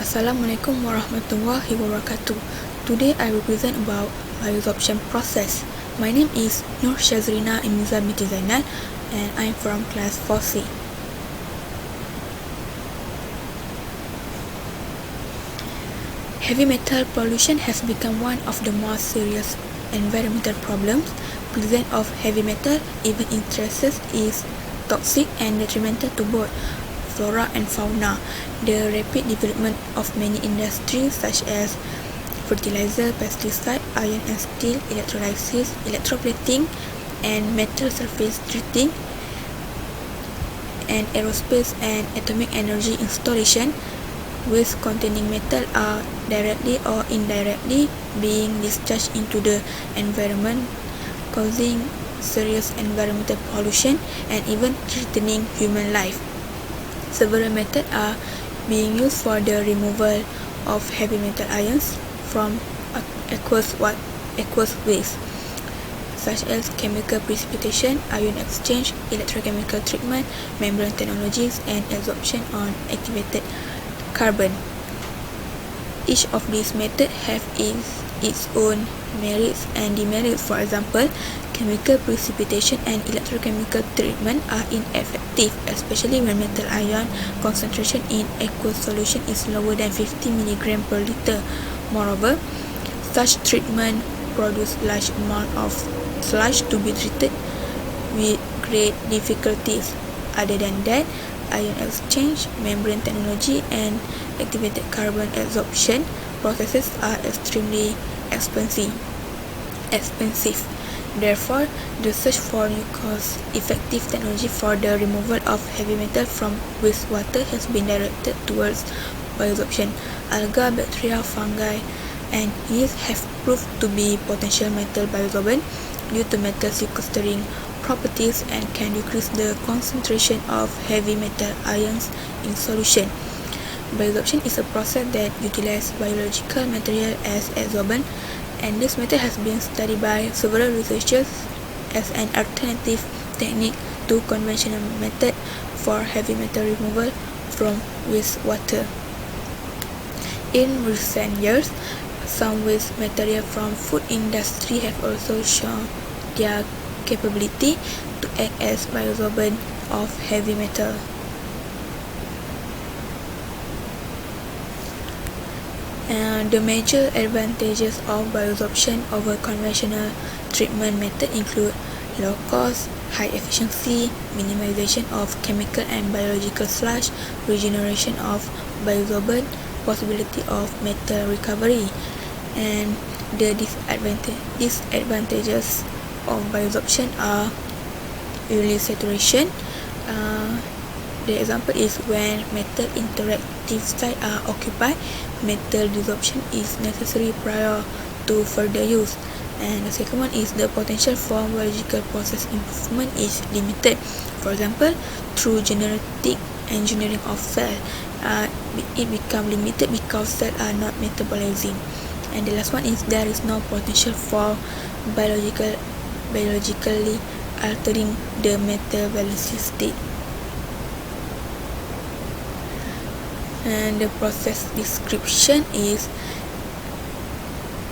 Assalamualaikum warahmatullahi wabarakatuh. Today I will present about biosorption process. My name is Nur Shazrina Imiza binti Zainal and I am from class 4C. Heavy metal pollution has become one of the most serious environmental problems. Presence of heavy metal, even in traces, is toxic and detrimental to both flora and fauna. The rapid development of many industries such as fertilizer, pesticide, iron and steel, electrolysis, electroplating, and metal surface treating, and aerospace and atomic energy installation, waste containing metal are directly or indirectly being discharged into the environment, causing serious environmental pollution and even threatening human life. Several methods are being used for the removal of heavy metal ions from aqueous waste, such as chemical precipitation, ion exchange, electrochemical treatment, membrane technologies, and adsorption on activated carbon. Each of these methods have its own merits and demerits. For example, chemical precipitation and electrochemical treatment are ineffective, especially when metal ion concentration in aqueous solution is lower than 50 mg per liter. Moreover, such treatment produce large amount of sludge to be treated with great difficulties. Other than that, ion exchange, membrane technology, and activated carbon adsorption processes are extremely expensive. Therefore, the search for new cost-effective technology for the removal of heavy metal from wastewater has been directed towards biosorption. Algae, bacteria, fungi, and yeast have proved to be potential metal biosorbent due to metal sequestering properties and can decrease the concentration of heavy metal ions in solution. Biosorption is a process that utilizes biological material as adsorbent, and this method has been studied by several researchers as an alternative technique to conventional method for heavy metal removal from wastewater. In recent years, some waste material from food industry have also shown their capability to act as biosorbent of heavy metal. The major advantages of biosorption over conventional treatment method include low cost, high efficiency, minimization of chemical and biological sludge, regeneration of biosorbent, possibility of metal recovery. And the disadvantages of biosorption are early saturation. The example is when metal interactive sites are occupied, metal desorption is necessary prior to further use. And the second one is the potential for biological process improvement is limited. For example, through genetic engineering of cell, it becomes limited because cells are not metabolizing. And the last one is there is no potential for biologically altering the metal valency state. And the process description is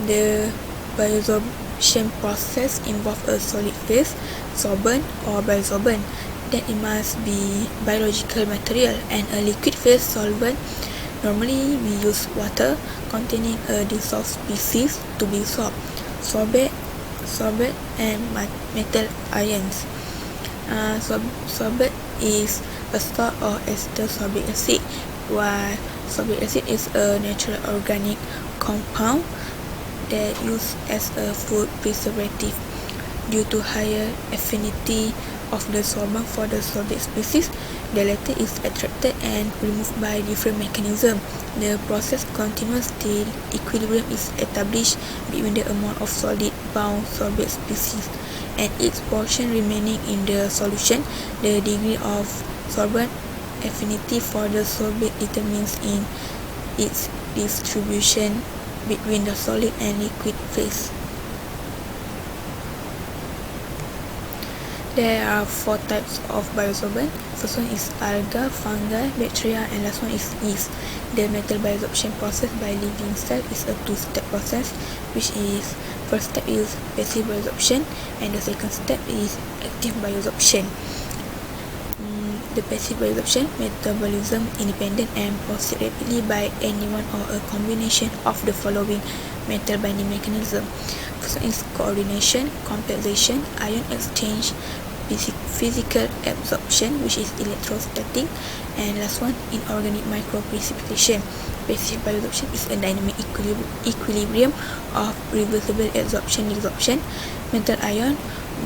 the biosorption process involves a solid phase, sorbent or biosorbent, then it must be biological material, and a liquid phase solvent. Normally we use water containing a dissolved species to be sorbate and metal ions. Sorbate is a salt or ester sorbic acid, while sorbic acid is a natural organic compound that used as a food preservative. Due to higher affinity of the sorbent for the sorbate species, the latter is attracted and removed by different mechanisms. The process continues till equilibrium is established between the amount of solid bound sorbate species and its portion remaining in the solution. The degree of sorbent affinity for the sorbate determines in its distribution between the solid and liquid phase. There are 4 types of biosorbent. First one is alga, fungi, bacteria, and last one is yeast. The metal biosorption process by living cell is a 2-step process, which is first step is passive biosorption and the second step is active biosorption. The passive biosorption, metabolism independent and proceed rapidly by any one or a combination of the following metal binding mechanism. First one is coordination, complexation, ion exchange, physical absorption, which is electrostatic, and last one, inorganic microprecipitation. Passive biosorption is a dynamic equilibrium of reversible absorption-desorption. Metal ion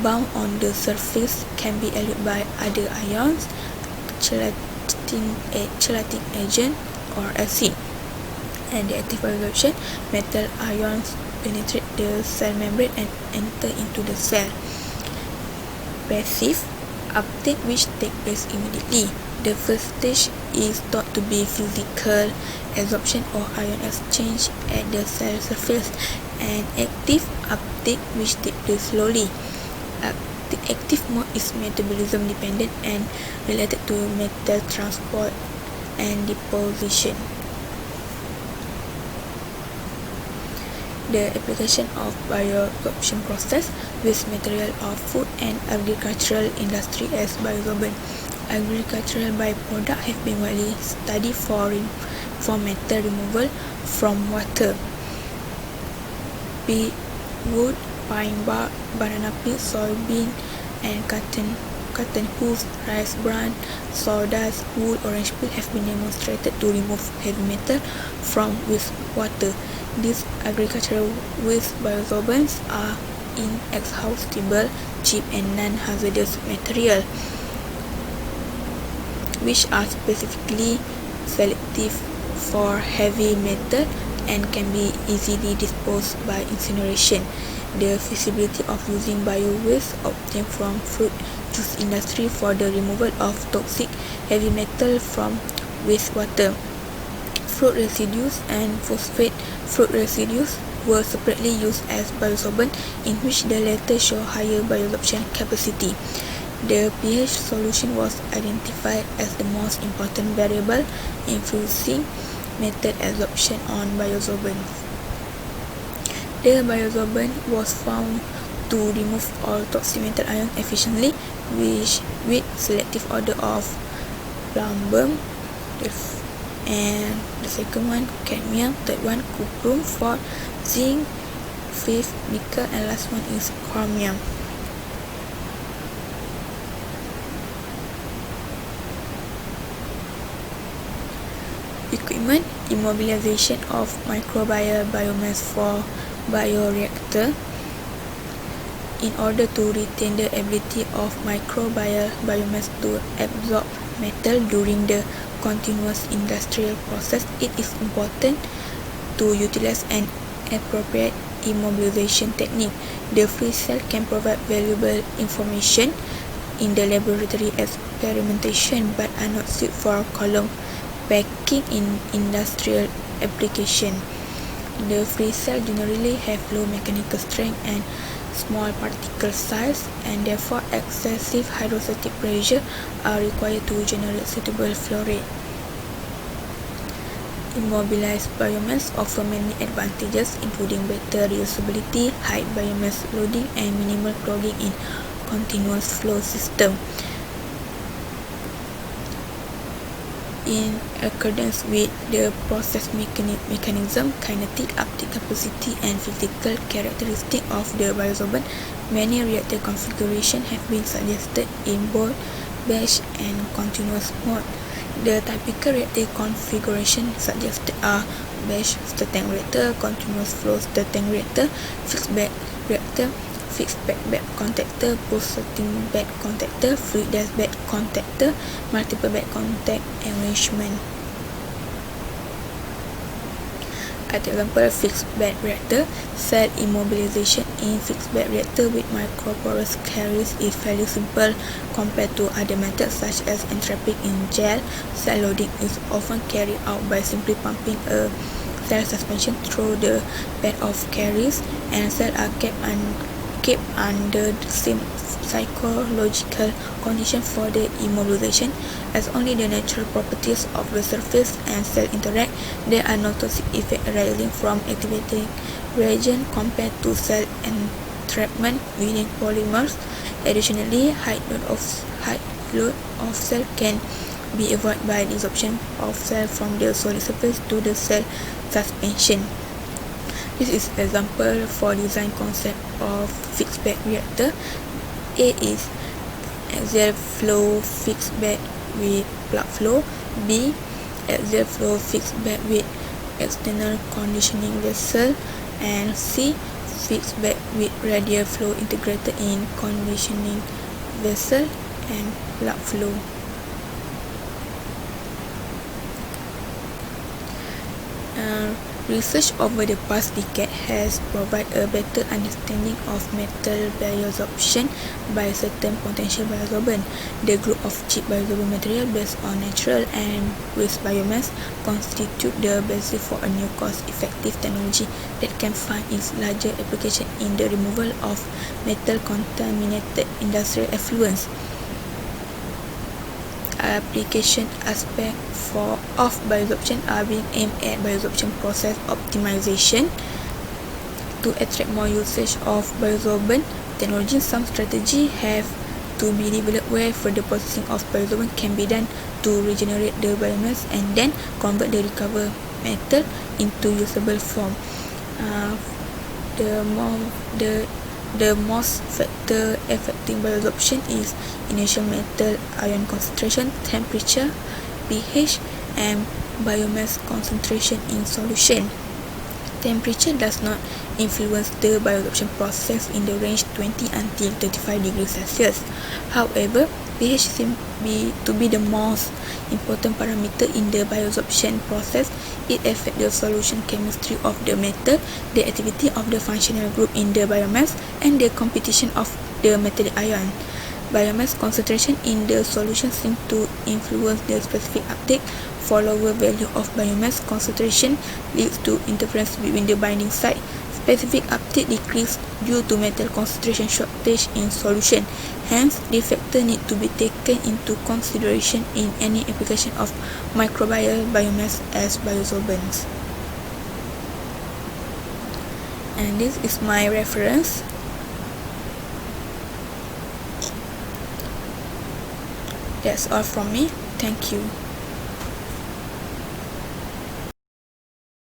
bound on the surface can be alloyed by other ions, chelating agent, or acid. And the active biosorption, metal ions penetrate the cell membrane and enter into the cell. Passive uptake, which takes place immediately. The first stage is thought to be physical absorption or ion exchange at the cell surface, and active uptake, which takes place slowly. The active mode is metabolism dependent and related to metal transport and deposition. The application of biosorption process with material of food and agricultural industry as biosorbent. Agricultural byproducts have been widely studied for metal removal from water. Wood, pine bark, banana peel, soybean, and cotton hooves, rice bran, sawdust, wool, orange peel have been demonstrated to remove heavy metal from wastewater. These agricultural waste biosorbents are inexhaustible, cheap, and non-hazardous material, which are specifically selective for heavy metal and can be easily disposed by incineration. The feasibility of using bio-waste obtained from fruit juice industry for the removal of toxic heavy metal from wastewater. Fruit residues and phosphate fruit residues were separately used as biosorbent, in which the latter show higher biosorption capacity. The pH solution was identified as the most important variable influencing metal absorption on biosorbents. The biosorbent was found to remove all toxic metal ions efficiently, with selective order of plumbum, and the second one cadmium, third one cuprum, fourth zinc, fifth nickel, and last one is chromium. Equipment: immobilization of microbial biomass for bioreactor. In order to retain the ability of microbial biomass to absorb metal during the continuous industrial process, it is important to utilize an appropriate immobilization technique. The free cell can provide valuable information in the laboratory experimentation, but are not suited for column packing in industrial application. The free cell generally have low mechanical strength and small particle size, and therefore excessive hydrostatic pressure are required to generate suitable flow rate. Immobilized biomass offer many advantages, including better reusability, high biomass loading, and minimal clogging in continuous flow system. In accordance with the process mechanism, kinetic, uptake capacity, and physical characteristic of the biosorbent, many reactor configurations have been suggested in both batch and continuous mode. The typical reactor configuration suggested are batch stirred-tank reactor, continuous flow stirred-tank reactor, fixed bed reactor, fixed bed contactor, pulsating bed contactor, fluid gas bed contactor, multiple bed contact arrangement. As example, fixed bed reactor. Cell immobilization in fixed bed reactor with microporous carriers is fairly simple compared to other methods such as entropic in gel. Cell loading is often carried out by simply pumping a cell suspension through the bed of carriers, and cells are kept kept under the same psychological condition for the immobilization, as only the natural properties of the surface and cell interact. There are no toxic effects arising from activating reagent compared to cell entrapment within polymers. Additionally, high load of cell can be avoided by desorption of cell from the solid surface to the cell suspension. This is an example for design concept of fixed bed reactor. A is axial flow fixed bed with plug flow. B, axial flow fixed bed with external conditioning vessel. And C, fixed bed with radial flow integrated in conditioning vessel and plug flow. Research over the past decade has provided a better understanding of metal biosorption by certain potential biosorbent. The group of cheap biosorbent material based on natural and waste biomass constitute the basis for a new cost-effective technology that can find its larger application in the removal of metal-contaminated industrial effluents. Application aspects of biosorption are being aimed at biosorption process optimization to attract more usage of biosorbent technology. Some strategies have to be developed where further processing of biosorbent can be done to regenerate the biomass and then convert the recovered metal into usable form. The most factor affecting biosorption is initial metal ion concentration, temperature, pH, and biomass concentration in solution. Temperature does not influence the biosorption process in the range 20 until 35 degrees Celsius. However, pH seems to be the most important parameter in the biosorption process. It affects the solution chemistry of the metal, the activity of the functional group in the biomass, and the composition of the metallic ion. Biomass concentration in the solution seems to influence the specific uptake. For lower value of biomass concentration leads to interference between the binding site. Specific uptake decrease due to metal concentration shortage in solution. Hence, these factors need to be taken into consideration in any application of microbial biomass as biosorbents. And this is my reference. That's all from me. Thank you.